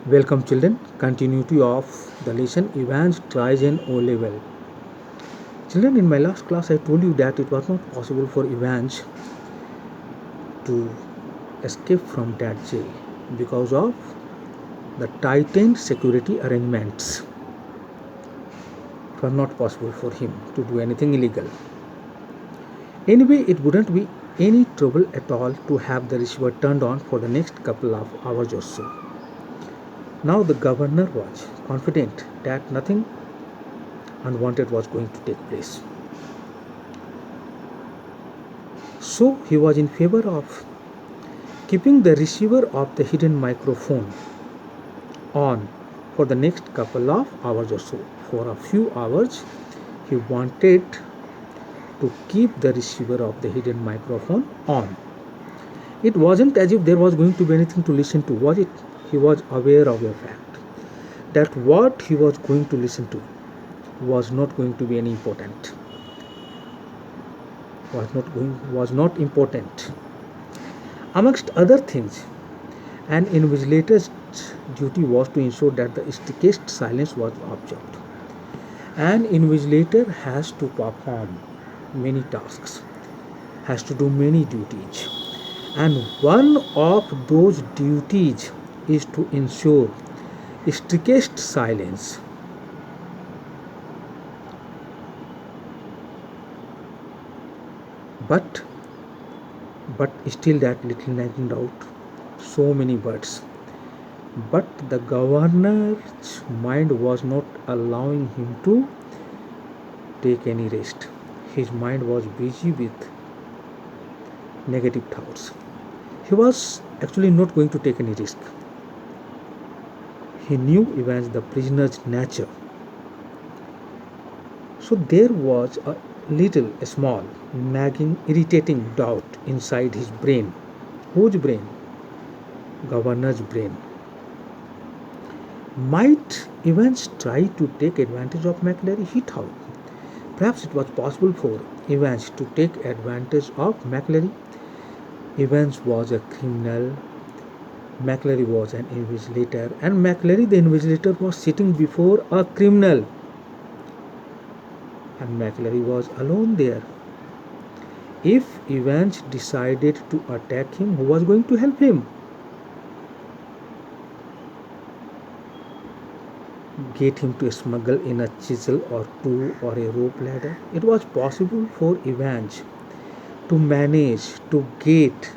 Welcome children, continuity of the lesson Evans tries an O level. Children, in my last class I told you that it was not possible for Evans to escape from that jail because of the tightened security arrangements. It was not possible for him to do anything illegal. Anyway, it wouldn't be any trouble at all to have the receiver turned on for the next couple of hours or so. Now the governor was confident that nothing unwanted was going to take place. So he was in favor of keeping the receiver of the hidden microphone on for the next couple of hours or so. For a few hours, he wanted to keep the receiver of the hidden microphone on. It wasn't as if there was going to be anything to listen to, was it? He was aware of the fact that what he was going to listen to was not going to be any important. Was not important. Amongst other things, an invigilator's duty was to ensure that the strictest silence was observed. An invigilator has to perform many tasks, has to do many duties, and one of those duties is to ensure strictest silence. But still that little nagging doubt, so many words. But the governor's mind was not allowing him to take any rest. His mind was busy with negative thoughts. He was actually not going to take any risk. He knew Evans the prisoner's nature. So there was a small, nagging, irritating doubt inside his brain. Whose brain? Governor's brain. Might Evans try to take advantage of McLary? He thought. Perhaps it was possible for Evans to take advantage of McLary. Evans was a criminal. McLary was an invigilator, and McLary, the invigilator, was sitting before a criminal. And McLary was alone there. If Evans decided to attack him, who was going to help him? Get him to smuggle in a chisel or two or a rope ladder? It was possible for Evans to manage to get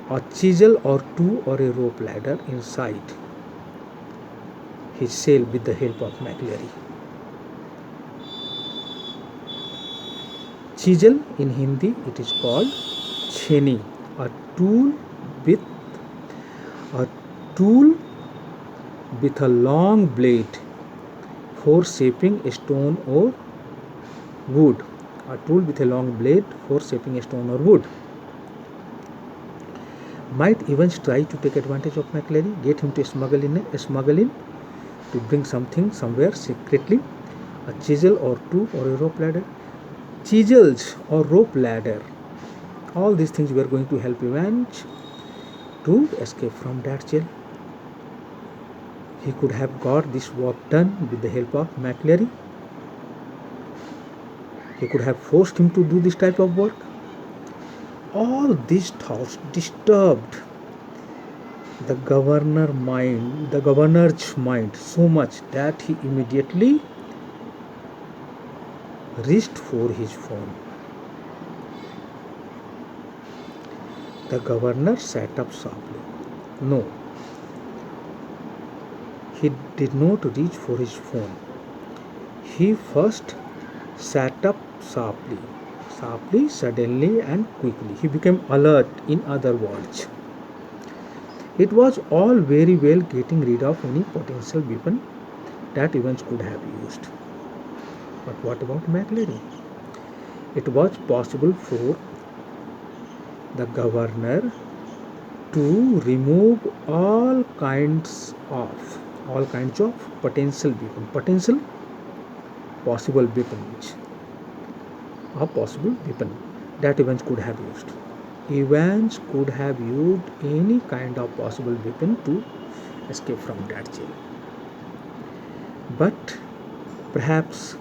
a chisel or two or a rope ladder inside his cell with the help of McLary. Chisel in Hindi it is called chheni, a tool with a tool with a long blade for shaping a stone or wood. A tool with a long blade for shaping a stone or wood. Might Evans try to take advantage of McLary, get him to smuggle in to bring something somewhere secretly, a chisel or two or a rope ladder. Chisels or rope ladder, all these things were going to help Evans to escape from that jail. He could have got this work done with the help of McLary. He could have forced him to do this type of work. All these thoughts disturbed the governor's mind so much that he immediately reached for his phone. The governor sat up sharply. No, he did not reach for his phone. He first sat up sharply, suddenly and quickly. He became alert, in other words. It was all very well getting rid of any potential weapon that Evans could have used. But what about McLary? It was possible for the governor to remove all kinds of potential possible weapons that Evans could have used. Evans could have used any kind of possible weapon to escape from that jail. But perhaps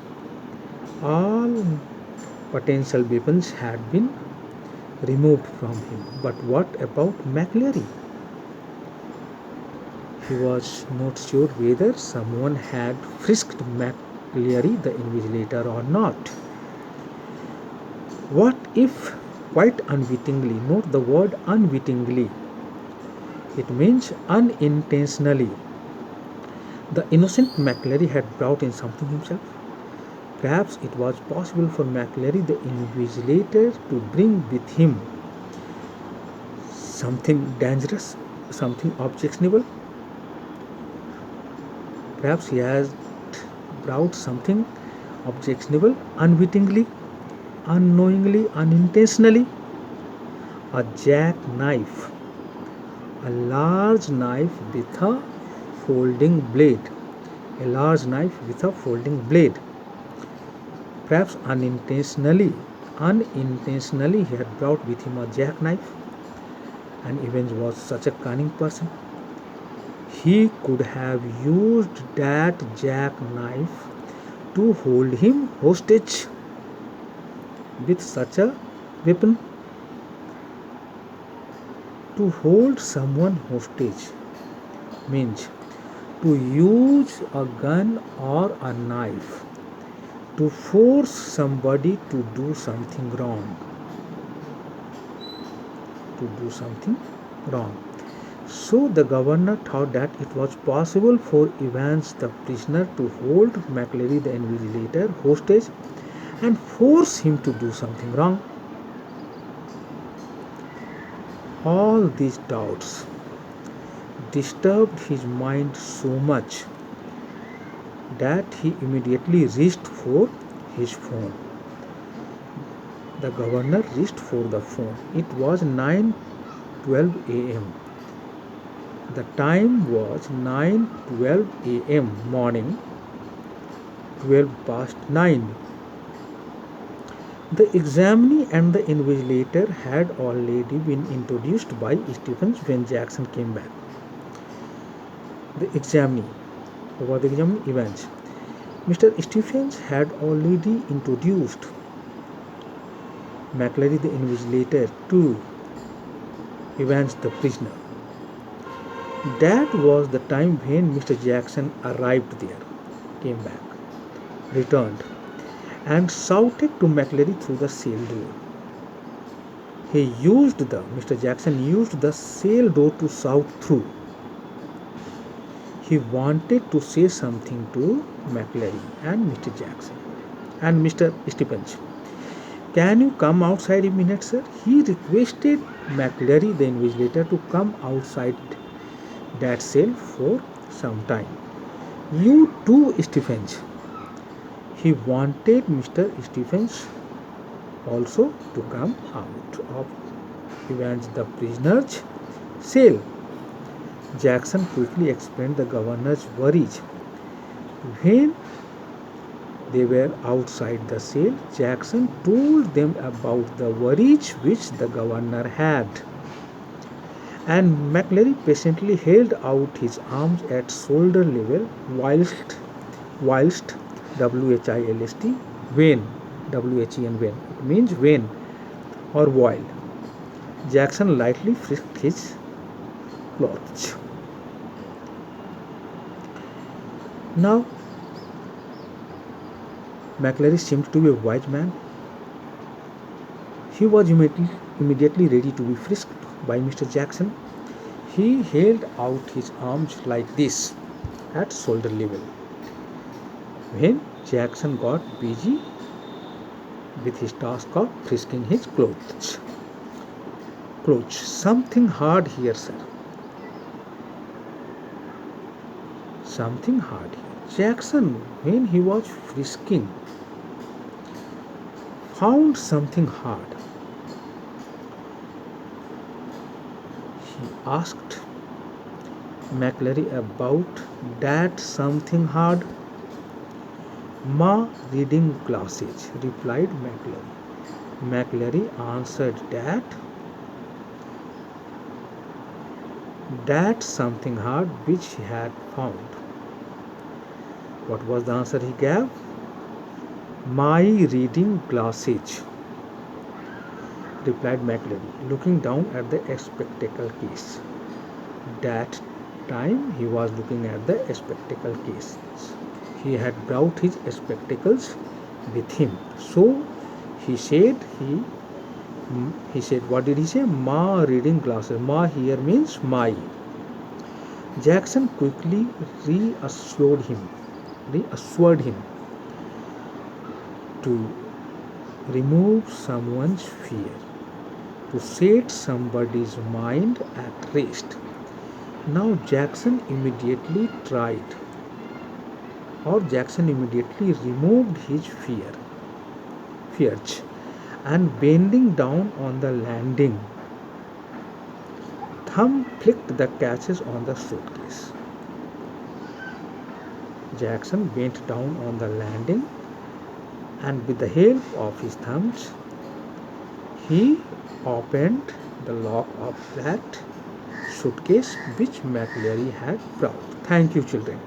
all potential weapons had been removed from him. But what about McLeary? He was not sure whether someone had frisked McLeary the invigilator or not. What if, quite unwittingly, note the word unwittingly, it means unintentionally, the innocent McLeary had brought in something himself? Perhaps it was possible for McLeary the invigilator to bring with him something dangerous, something objectionable. Perhaps he has brought something objectionable unwittingly, unknowingly, unintentionally. A jackknife, a large knife with a folding blade, a large knife with a folding blade. Perhaps unintentionally he had brought with him a jackknife, and Evans was such a cunning person. He could have used that jackknife to hold him hostage. With such a weapon, to hold someone hostage means to use a gun or a knife to force somebody to do something wrong. To do something wrong. So the governor thought that it was possible for Evans the prisoner to hold McLeary the invigilator hostage and force him to do something wrong. All these doubts disturbed his mind so much that he immediately reached for his phone. The governor reached for the phone. It was 9:12 a.m. The time was 9:12 a.m. morning, 12 past 9. The examinee and the invigilator had already been introduced by Stephens when Jackson came back. The examinee, who was the examinee? Evans. Mr. Stephens had already introduced McLeary the invigilator to Evans the prisoner. That was the time when Mr. Jackson arrived there, came back, returned, and shouted to McLeary through the cell door. Mr. Jackson used the cell door to shout through. He wanted to say something to McLeary and Mr. Jackson and Mr. Stephens. Can you come outside a minute, sir? He requested McLeary the invigilator to come outside that cell for some time. You too, Stephens. He wanted Mr. Stephens also to come out of Evans the prisoner's cell. Jackson quickly explained the governor's worries. When they were outside the cell, Jackson told them about the worries which the governor had. And McLeary patiently held out his arms at shoulder level whilst WHILST, when, WHEN, when, it means when or while. Jackson lightly frisked his clothes. Now, McLeary seemed to be a wise man. He was immediately ready to be frisked by Mr. Jackson. He held out his arms like this at shoulder level. When Jackson got busy with his task of frisking his clothes. Something hard here, sir. Something hard here. Jackson, when he was frisking, found something hard. He asked McLeary about that something hard. My reading glasses, replied McLeary. McLeary answered that that something hard which he had found. What was the answer he gave? My reading glasses, replied McLeary, looking down at the spectacle case. That time he was looking at the spectacle case. He had brought his spectacles with him. So he said he said, what did he say? Ma reading glasses. Ma here means my. Jackson quickly reassured him to remove someone's fear, to set somebody's mind at rest. Now Jackson immediately removed his fears, and bending down on the landing, thumb flicked the catches on the suitcase. Jackson bent down on the landing, and with the help of his thumbs, he opened the lock of that suitcase which McLeary had brought. Thank you, children.